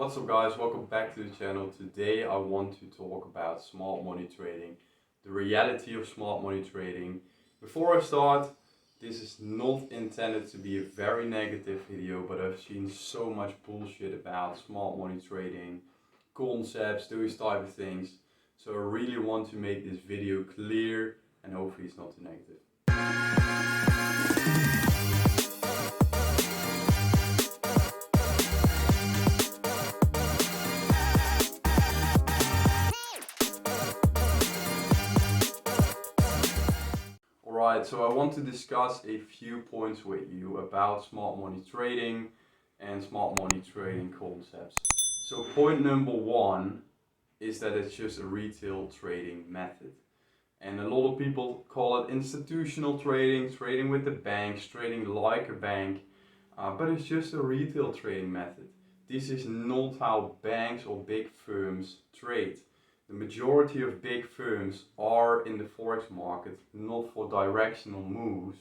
What's up guys, welcome back to the channel. Today I want to talk about smart money trading, the reality of smart money trading. Before I start, this is not intended to be a very negative video, but I've seen so much bullshit about smart money trading, concepts, those type of things. So I really want to make this video clear and hopefully it's not too negative. Alright, so I want to discuss a few points with you about smart money trading and smart money trading concepts. So point number one is that it's just a retail trading method. And a lot of people call it institutional trading, trading with the banks, trading like a bank, but it's just a retail trading method. This is not how banks or big firms trade. The majority of big firms are in the Forex market, not for directional moves,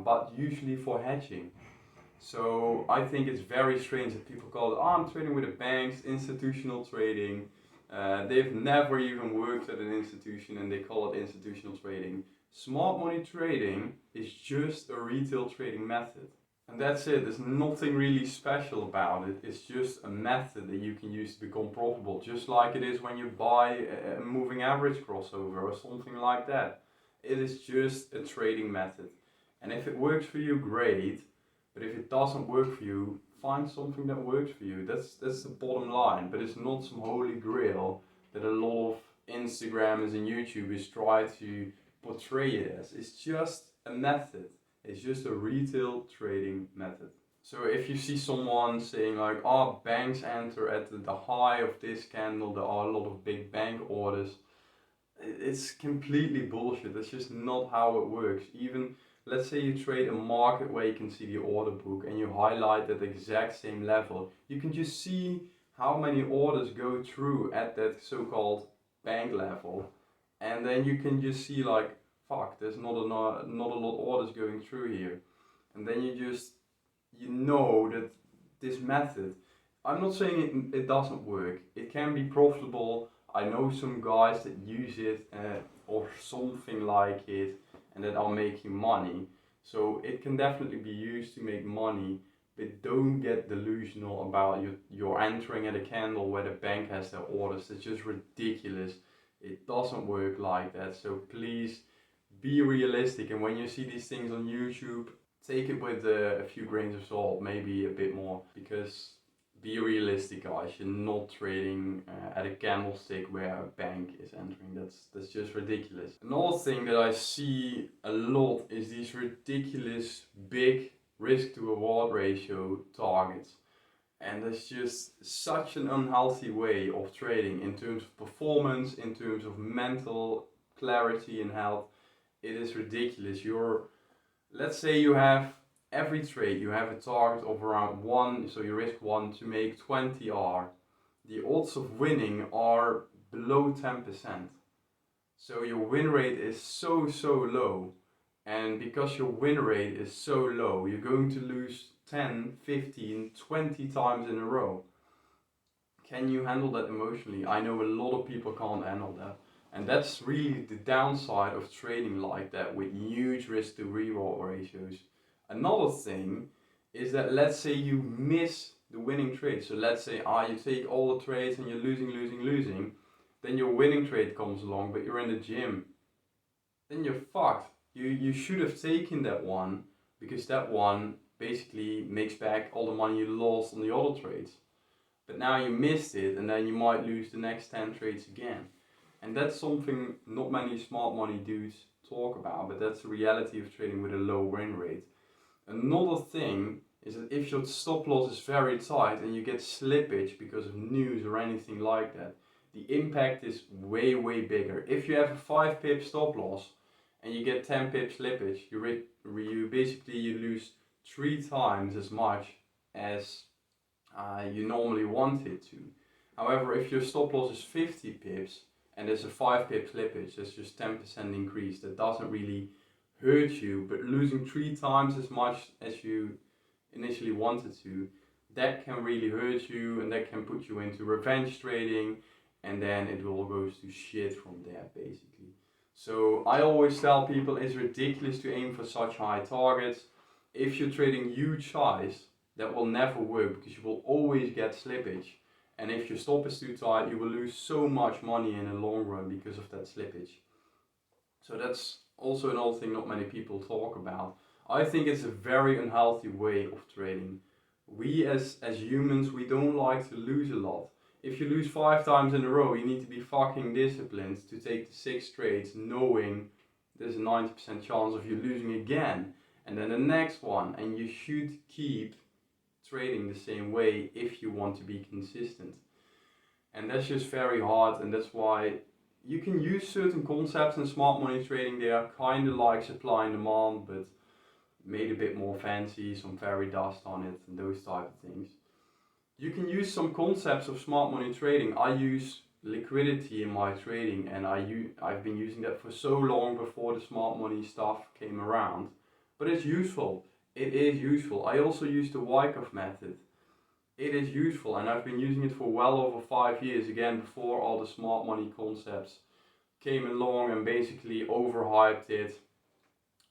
but usually for hedging. So I think it's very strange that people call it, I'm trading with the banks, institutional trading. They've never even worked at an institution and they call it institutional trading. Smart money trading is just a retail trading method. And that's it, there's nothing really special about it. It's just a method that you can use to become profitable, just like it is when you buy a moving average crossover or something like that. It is just a trading method. And if it works for you, great. But if it doesn't work for you, find something that works for you. That's the bottom line. But it's not some holy grail that a lot of Instagrammers and YouTubers try to portray it as. It's just a method. It's just a retail trading method. So if you see someone saying like, oh, banks enter at the high of this candle, there are a lot of big bank orders. It's completely bullshit. That's just not how it works. Even let's say you trade a market where you can see the order book and you highlight that exact same level. You can just see how many orders go through at that so-called bank level. And then you can just see like, fuck, there's not a lot of orders going through here. And then you know that this method, I'm not saying it doesn't work. It can be profitable. I know some guys that use it or something like it and that are making money. So it can definitely be used to make money, but don't get delusional about you're entering at a candle where the bank has their orders. It's just ridiculous. It doesn't work like that. So please, be realistic, and when you see these things on YouTube, take it with a few grains of salt, maybe a bit more, because be realistic guys, you're not trading at a candlestick where a bank is entering. That's just ridiculous. Another thing that I see a lot is these ridiculous big risk to reward ratio targets. And that's just such an unhealthy way of trading in terms of performance, in terms of mental clarity and health. It is ridiculous. Let's say you have every trade, you have a target of around 1, so you risk 1 to make 20 R. The odds of winning are below 10%. So your win rate is so low. And because your win rate is so low, you're going to lose 10, 15, 20 times in a row. Can you handle that emotionally? I know a lot of people can't handle that. And that's really the downside of trading like that with huge risk to reward ratios. Another thing is that let's say you miss the winning trade. So let's say you take all the trades and you're losing. Then your winning trade comes along, but you're in the gym. Then you're fucked. You should have taken that one, because that one basically makes back all the money you lost on the other trades. But now you missed it, and then you might lose the next 10 trades again. And that's something not many smart money dudes talk about, but that's the reality of trading with a low win rate. Another thing is that if your stop loss is very tight and you get slippage because of news or anything like that, the impact is way bigger. If you have a 5 pip stop loss and you get 10 pip slippage, you basically lose 3 times as much as you normally want it to. However, if your stop loss is 50 pips, and there's a 5 pip slippage, that's just 10% increase. That doesn't really hurt you, but losing 3 times as much as you initially wanted to that can really hurt you, and that can put you into revenge trading, and then it all goes to shit from there basically. So I always tell people it's ridiculous to aim for such high targets. If you're trading huge size, that will never work because you will always get slippage. And if your stop is too tight, you will lose so much money in the long run because of that slippage. So that's also another thing not many people talk about. I think it's a very unhealthy way of trading. We as humans, we don't like to lose a lot. If you lose 5 times in a row, you need to be fucking disciplined to take the 6 trades knowing there's a 90% chance of you losing again. And then the next one, and you should keep trading the same way if you want to be consistent. And that's just very hard, and that's why you can use certain concepts in smart money trading. They are kind of like supply and demand, but made a bit more fancy, some fairy dust on it and those type of things. You can use some concepts of smart money trading. I use liquidity in my trading, and I've been using that for so long before the smart money stuff came around. But it's useful. It is useful. I also use the Wyckoff method. It is useful, and I've been using it for well over 5 years, again before all the smart money concepts came along and basically overhyped it.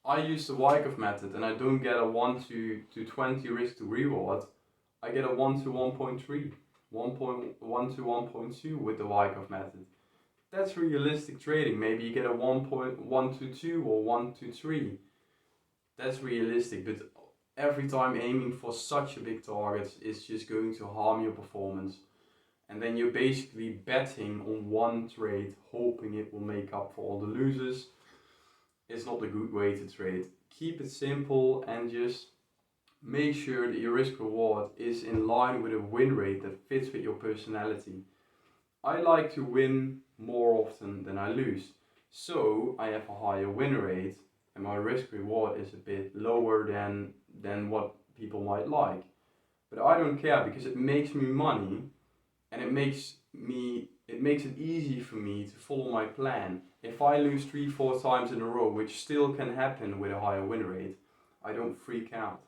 I use the Wyckoff method, and I don't get a 1 to 20 risk to reward. I get a 1 to 1.3, 1.1 to 1.2 with the Wyckoff method. That's realistic trading. Maybe you get a 1.1 to 2 or 1 to 3. That's realistic, but every time aiming for such a big target is just going to harm your performance. And then you're basically betting on one trade, hoping it will make up for all the losers. It's not a good way to trade. Keep it simple and just make sure that your risk reward is in line with a win rate that fits with your personality. I like to win more often than I lose, so I have a higher win rate, and my risk reward is a bit lower than what people might like. But I don't care because it makes me money, and it makes it easy for me to follow my plan. If I lose 3-4 times in a row, which still can happen with a higher win rate, I don't freak out.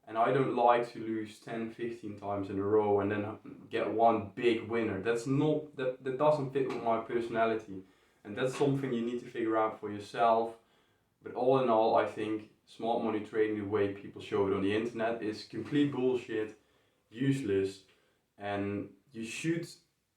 And I don't like to lose 10-15 times in a row and then get one big winner. That doesn't fit with my personality. And that's something you need to figure out for yourself. But all in all, I think smart money trading, the way people show it on the internet, is complete bullshit, useless, and you should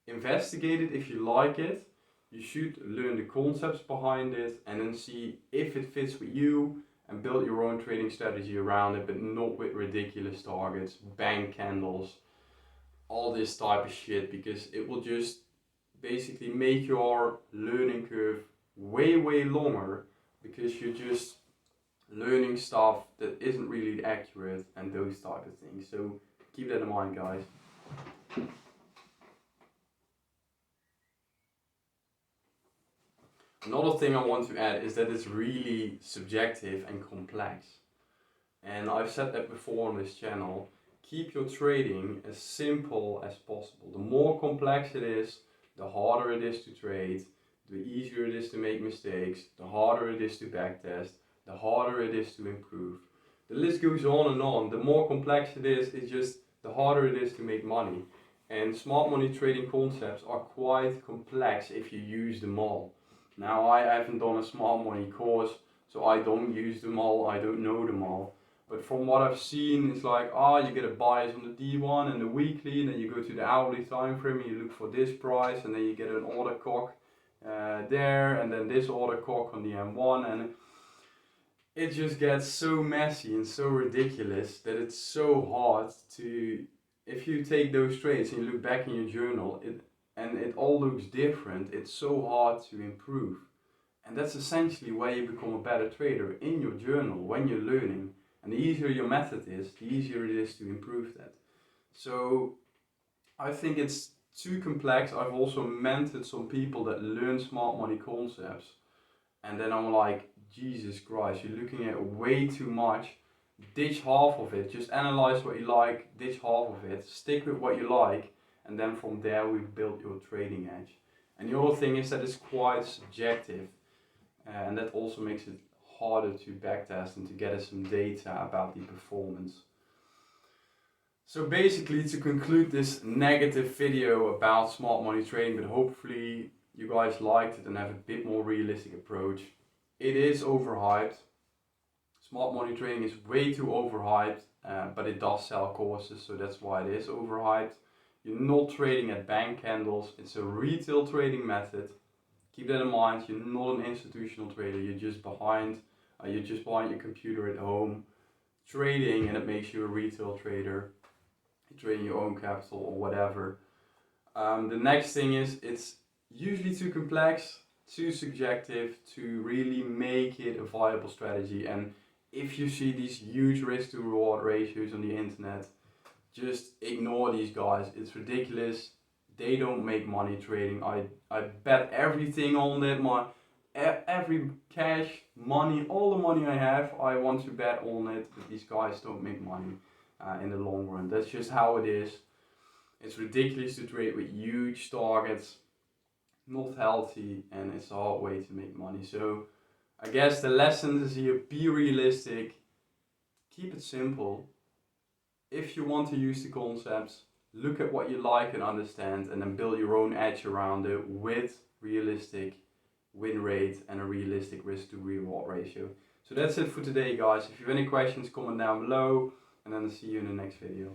investigate it if you like it. You should learn the concepts behind it and then see if it fits with you and build your own trading strategy around it, but not with ridiculous targets, bank candles, all this type of shit, because it will just basically make your learning curve way longer, because you're just learning stuff that isn't really accurate and those type of things. So keep that in mind, guys. Another thing I want to add is that it's really subjective and complex. And I've said that before on this channel. Keep your trading as simple as possible. The more complex it is, the harder it is to trade, the easier it is to make mistakes, the harder it is to backtest, the harder it is to improve. The list goes on and on. The more complex it is, it's just the harder it is to make money. And smart money trading concepts are quite complex if you use them all. Now, I haven't done a smart money course, so I don't use them all, I don't know them all. But from what I've seen, it's like, you get a bias on the D1 and the weekly, and then you go to the hourly time frame and you look for this price, and then you get an order cock there, and then this order cock on the M1, and it just gets so messy and so ridiculous that it's so hard to, if you take those trades and you look back in your journal, and it all looks different, it's so hard to improve. And that's essentially why you become a better trader in your journal when you're learning. And the easier your method is, the easier it is to improve that. So I think it's too complex. I've also mentored some people that learn smart money concepts, and then I'm like, Jesus Christ, you're looking at way too much. Ditch half of it. Just analyze what you like, ditch half of it, stick with what you like, and then from there we build your trading edge. And the other thing is that it's quite subjective, and that also makes it harder to backtest and to get us some data about the performance. So basically, to conclude this negative video about smart money trading, but hopefully you guys liked it and have a bit more realistic approach. It is overhyped. Smart money trading is way too overhyped, but it does sell courses, so that's why it is overhyped. You're not trading at bank candles, it's a retail trading method. Keep that in mind, you're not an institutional trader, you're just behind your computer at home trading, and it makes you a retail trader. You're trading your own capital or whatever. The next thing is, it's usually too complex, too subjective to really make it a viable strategy. And if you see these huge risk to reward ratios on the internet, just ignore these guys. It's ridiculous. They don't make money trading. I bet everything on that. Every cash, money, all the money I have, I want to bet on it. But these guys don't make money in the long run. That's just how it is. It's ridiculous to trade with huge targets. Not healthy, and it's a hard way to make money. So I guess the lesson is here: be realistic, keep it simple. If you want to use the concepts, look at what you like and understand, and then build your own edge around it with realistic win rate and a realistic risk to reward ratio. So that's it for today, guys. If you have any questions, comment down below, and then I'll see you in the next video.